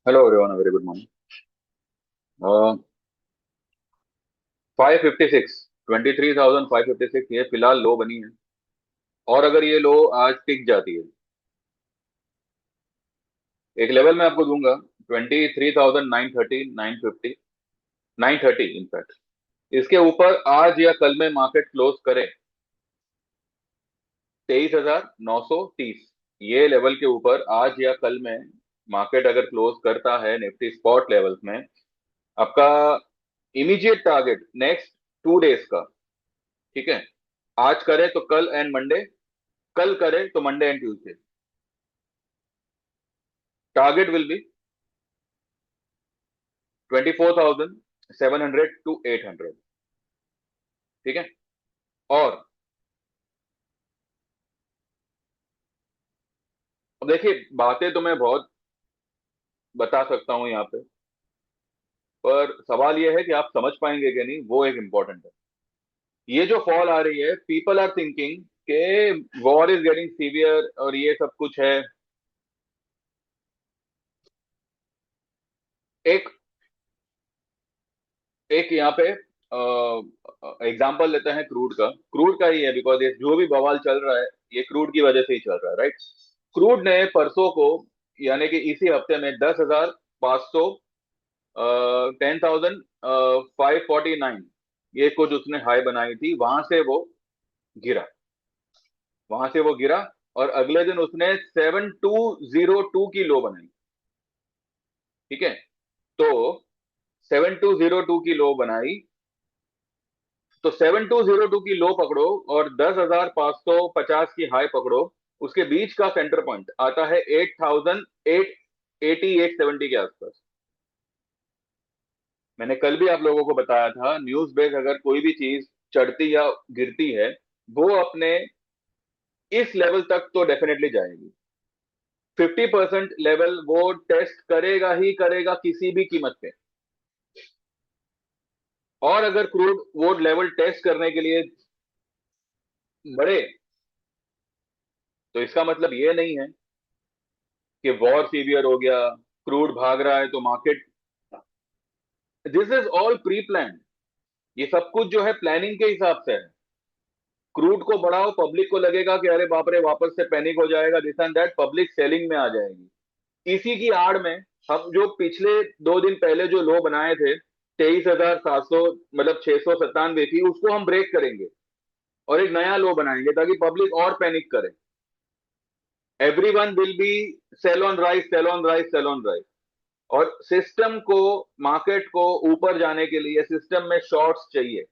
Hello everyone, very good morning. 556, 23,556 ये फिलहाल लो बनी है। और अगर ये लो आज टिक जाती है, एक लेवल मैं आपको दूंगा। 23,930, 950, 930 इनफैक्ट। इसके ऊपर आज या कल में मार्केट क्लोज करे 23,930, ये लेवल के ऊपर आज या कल में मार्केट अगर क्लोज करता है निफ्टी स्पॉट लेवल्स में, आपका इमीडिएट टारगेट नेक्स्ट 2 डेज का, ठीक है, आज करे तो कल एंड मंडे, कल करे तो Monday and Tuesday, target will be 24,700 to 800, ठीक है। और अब देखिए, बातें तो मैं बहुत बता सकता हूं यहाँ पे, पर सवाल यह है कि आप समझ पाएंगे कि नहीं, वो एक इंपॉर्टेंट है। ये जो फॉल आ रही है, पीपल आर थिंकिंग के वॉर इज गेटिंग सीवियर और ये सब कुछ है। एक एक यहाँ पे एग्जाम्पल लेते हैं क्रूड का। क्रूड का ही है, बिकॉज ये जो भी बवाल चल रहा है ये क्रूड की वजह से ही चल रहा है, राइट। क्रूड ने परसों को, यानी कि इसी हफ्ते में 10,500, 10,549, ये कुछ उसने हाई बनाई थी, गिरा वहां से वो गिरा। और अगले दिन उसने 7,202 की लो बनाई, ठीक है। तो 7,202 की लो बनाई, तो 7,202 की लो पकड़ो और 10,550 की हाई पकड़ो, उसके बीच का सेंटर पॉइंट आता है 8,880, 870 के आसपास। मैंने कल भी आप लोगों को बताया था, न्यूज बेस अगर कोई भी चीज चढ़ती या गिरती है, वो अपने इस लेवल तक तो डेफिनेटली जाएगी। 50% लेवल वो टेस्ट करेगा ही करेगा किसी भी कीमत पे। और अगर क्रूड वो लेवल टेस्ट करने के लिए बढ़े, तो इसका मतलब ये नहीं है कि वॉर सीवियर हो गया, क्रूड भाग रहा है तो market. This is all pre plan. ये सब कुछ जो है प्लानिंग के हिसाब से है। क्रूड को बढ़ाओ, पब्लिक को लगेगा कि अरे बाप रे वापस से पैनिक हो जाएगा, this and that, public selling में आ जाएगी। इसी की आड़ में हम जो पिछले 2 दिन पहले जो लो बनाए थे, 23,700, मतलब 697 की, उसको हम ब्रेक करेंगे और एक नया लो बनाएंगे ताकि पब्लिक और पैनिक करे। Every one will be sell on rise, sell on rise, sell on rise. और सिस्टम को, मार्केट को ऊपर जाने के लिए सिस्टम में शॉर्ट्स चाहिए।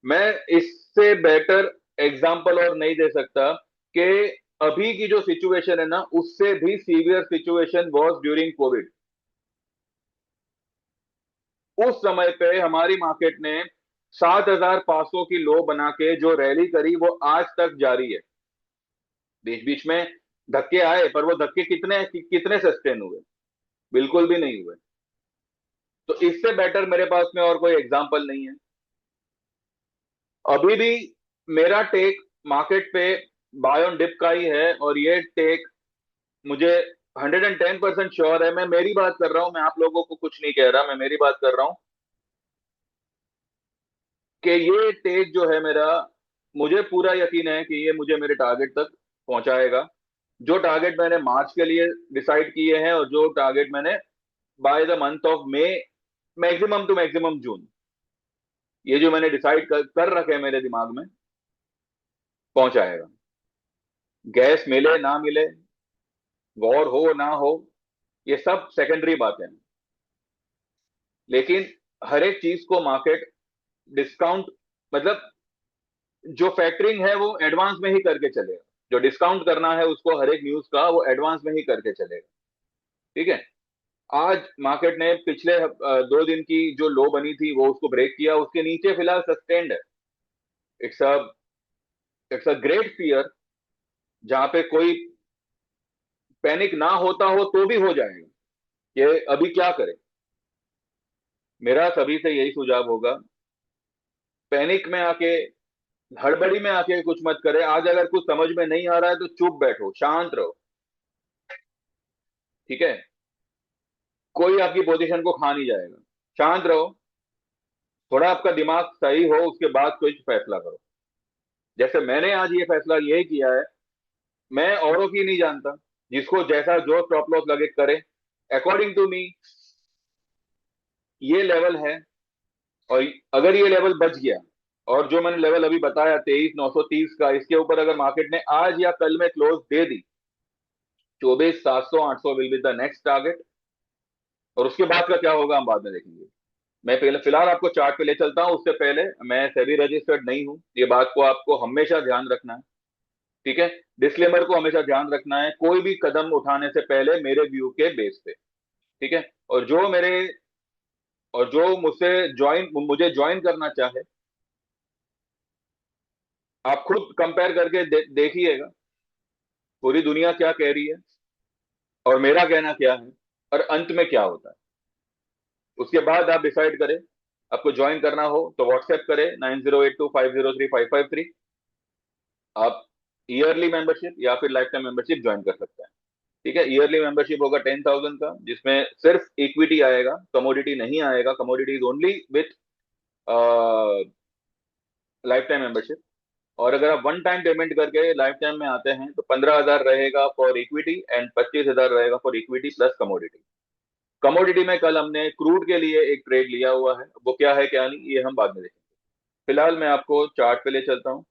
मैं इससे बेटर एग्जांपल और नहीं दे सकता कि अभी की जो सिचुएशन है ना, उससे भी severe situation was during Covid. उस समय पे हमारी मार्केट ने 7,500 की लो बना के जो रैली करी वो आज तक जारी है। बीच बीच में धक्के आए, पर वो धक्के कितने कितने सस्टेन हुए? बिल्कुल भी नहीं हुए। तो इससे बेटर मेरे पास में और कोई एग्जांपल नहीं है। अभी भी मेरा टेक मार्केट पे बाय ऑन डिप का ही है, और ये टेक मुझे 110% श्योर है। मैं मेरी बात कर रहा हूं, मैं आप लोगों को कुछ नहीं कह रहा, मैं मेरी बात कर रहा हूं कि ये टेक जो है मेरा, मुझे पूरा यकीन है कि ये मुझे मेरे टारगेट तक पहुंचाएगा। जो टारगेट मैंने मार्च के लिए डिसाइड किए हैं और जो टारगेट मैंने by the month of May, maximum to maximum June, ये जो मैंने डिसाइड कर रखे हैं मेरे दिमाग में, पहुंचाएगा। गैस मिले ना मिले, वॉर हो ना हो, ये सब सेकेंडरी बातें हैं। लेकिन हर एक चीज को मार्केट डिस्काउंट, मतलब जो फैक्टरिंग है वो एडवांस में ही करके चलेगा। जो डिस्काउंट करना है उसको हर एक न्यूज का वो एडवांस में ही करके चलेगा, ठीक है। आज मार्केट ने पिछले 2 दिन की जो लो बनी थी वो उसको ब्रेक किया, उसके नीचे फिलहाल सस्टेन्ड है। It's a it's a great fear, जहां पे कोई पैनिक ना होता हो तो भी हो जाएगा कि अभी क्या करें। मेरा सभी से यही सुझाव होगा, पैनिक में आके, हड़बड़ी में आके कुछ मत करे। आज अगर कुछ समझ में नहीं आ रहा है तो चुप बैठो, शांत रहो, ठीक है। कोई आपकी पोजीशन को खा नहीं जाएगा। शांत रहो, थोड़ा आपका दिमाग सही हो, उसके बाद कोई फैसला करो। जैसे मैंने आज ये फैसला यही किया है, मैं औरों की नहीं जानता, जिसको जैसा जो स्टॉप लॉस लगे करे। अकॉर्डिंग टू मी ये लेवल है, और अगर ये लेवल बच गया, और जो मैंने लेवल अभी बताया 23,930 का, इसके ऊपर अगर मार्केट ने आज या कल में close they the, 24,700 800 will be the next target. और उसके बाद का क्या होगा हम बाद में देखेंगे। मैं पहले फिलहाल आपको चार्ट पे ले चलता हूं, उससे पहले मैं सेबी रजिस्टर्ड नहीं हूं, ये बात को आपको हमेशा ध्यान रखना है। ठीक है, डिस्क्लेमर को हमेशा ध्यान रखना है, कोई भी कदम उठाने से पहले मेरे व्यू के बेस पे। ठीक है, और जो मुझे ज्वाइन करना चाहे, आप खुद कंपेयर करके देखिएगा पूरी दुनिया क्या कह रही है और मेरा कहना क्या है, और अंत में क्या होता है। उसके बाद आप डिसाइड करें। आपको ज्वाइन करना हो तो व्हाट्सएप करें 9082503553। आप ईयरली मेंबरशिप या फिर लाइफ टाइम मेंबरशिप ज्वाइन कर सकते हैं। ठीक है, ईयरली मेंबरशिप होगा 10,000 का, जिसमें सिर्फ इक्विटी आएगा, कमोडिटी नहीं आएगा। Commodity is only with life time membership. और अगर आप वन टाइम पेमेंट करके लाइफ टाइम में आते हैं तो 15,000 रहेगा फॉर इक्विटी एंड 25,000 रहेगा for equity plus commodity. Commodity में कल हमने क्रूड के लिए एक ट्रेड लिया हुआ है, वो क्या है क्या नहीं ये हम बाद में देखेंगे। फिलहाल मैं आपको चार्ट पे ले चलता हूँ।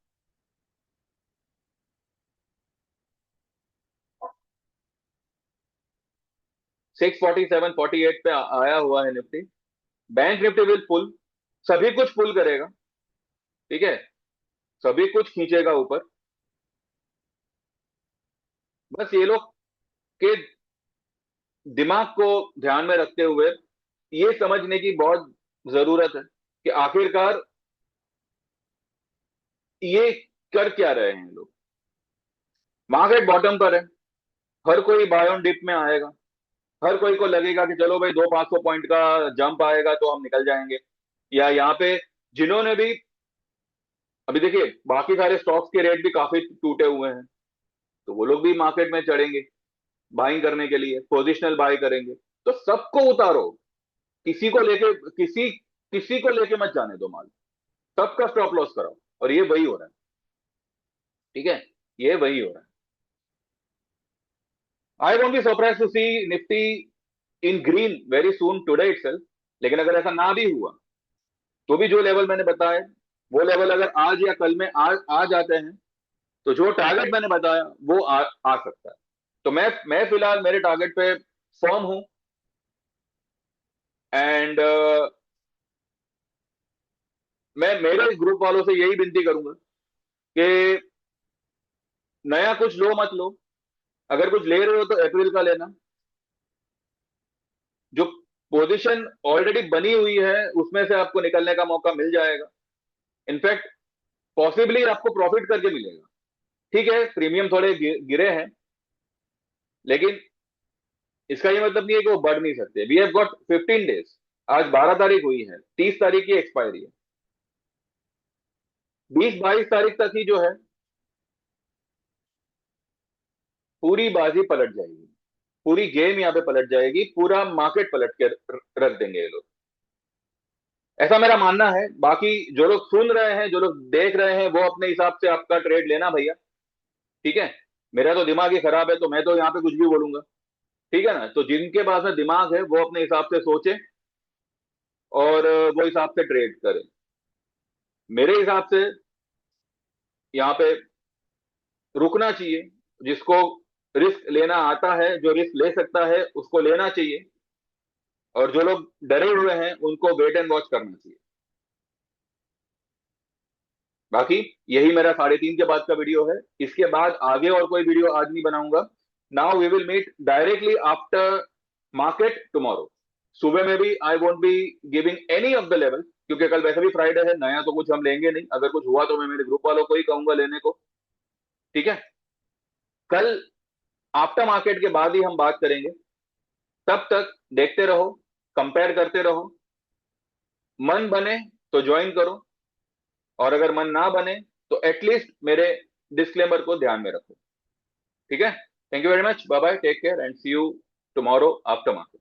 647-48 पे आया हुआ है Nifty. Bank Nifty will pull, सभी कुछ पुल करेगा। ठीक है, सभी कुछ खींचेगा ऊपर। बस ये लोग के दिमाग को ध्यान में रखते हुए ये समझने की बहुत जरूरत है कि आखिरकार ये कर क्या रहे हैं लोग। मार्केट बॉटम पर है, हर कोई बाय ऑन डिप में आएगा। हर कोई को लगेगा कि चलो भाई 200-500 पॉइंट का जंप आएगा तो हम निकल जाएंगे। या यहाँ पे जिन्होंने भी, अभी देखिए बाकी सारे स्टॉक्स के रेट भी काफी टूटे हुए हैं, तो वो लोग भी मार्केट में चढ़ेंगे बाइंग करने के लिए, पोजिशनल बाय करेंगे। तो सबको उतारो, किसी को लेके किसी किसी को लेके मत जाने दो माल, सबका स्टॉप लॉस कराओ। और ये वही हो रहा है। ठीक है, ये वही हो रहा है। I won't be surprise to see Nifty in green very soon today itself. लेकिन अगर ऐसा ना भी हुआ तो भी जो लेवल मैंने बताया, वो लेवल अगर आज या कल में आ जाते हैं, तो जो टारगेट मैंने बताया वो आ सकता है। तो मैं फिलहाल मेरे टारगेट पे फर्म हूं। एंड मैं मेरे ग्रुप वालों से यही विनती करूंगा कि नया कुछ लो मत लो। अगर कुछ ले रहे हो तो अप्रैल का लेना। जो पोजीशन ऑलरेडी बनी हुई है उसमें से आपको निकलने का मौका मिल जाएगा। इनफैक्ट पॉसिबली आपको प्रॉफिट करके मिलेगा। ठीक है, प्रीमियम थोड़े गिरे हैं, लेकिन इसका ये मतलब नहीं है कि वो बढ़ नहीं सकते। We have got 15 days. आज 12 तारीख हुई है, 30 तारीख की एक्सपायरी है। 20-22 तारीख तक ही जो है पूरी बाजी पलट जाएगी, पूरी गेम यहाँ पे पलट जाएगी, पूरा मार्केट पलट के रख देंगे ये लोग। ऐसा मेरा मानना है। बाकी जो लोग सुन रहे हैं, जो लोग देख रहे हैं, वो अपने हिसाब से आपका ट्रेड लेना भैया। ठीक है, मेरा तो दिमाग ही खराब है तो मैं तो यहाँ पे कुछ भी बोलूंगा। ठीक है ना, तो जिनके पास में दिमाग है वो अपने हिसाब से सोचे और वो हिसाब से ट्रेड करे। मेरे हिसाब से यहाँ पे रुकना चाहिए। जिसको रिस्क लेना आता है, जो रिस्क ले सकता है, उसको लेना चाहिए। और जो लोग डरे हुए हैं उनको वेट एंड वॉच करना चाहिए। बाकी यही मेरा 3:30 के बाद का वीडियो है। इसके बाद आगे और कोई वीडियो आज नहीं बनाऊंगा। Now we will meet directly after market tomorrow. सुबह में भी I won't be giving any of the level, क्योंकि कल वैसे भी फ्राइडे है, नया तो कुछ हम लेंगे नहीं। अगर कुछ हुआ तो मैं मेरे ग्रुप वालों को ही कहूंगा लेने को। ठीक है, कल आफ्टर मार्केट के बाद ही हम बात करेंगे। तब तक देखते रहो, कंपेयर करते रहो। मन बने तो ज्वाइन करो, और अगर मन ना बने तो एटलीस्ट मेरे डिस्क्लेमर को ध्यान में रखो। ठीक है, thank you very much, bye bye, take care and see you tomorrow after market.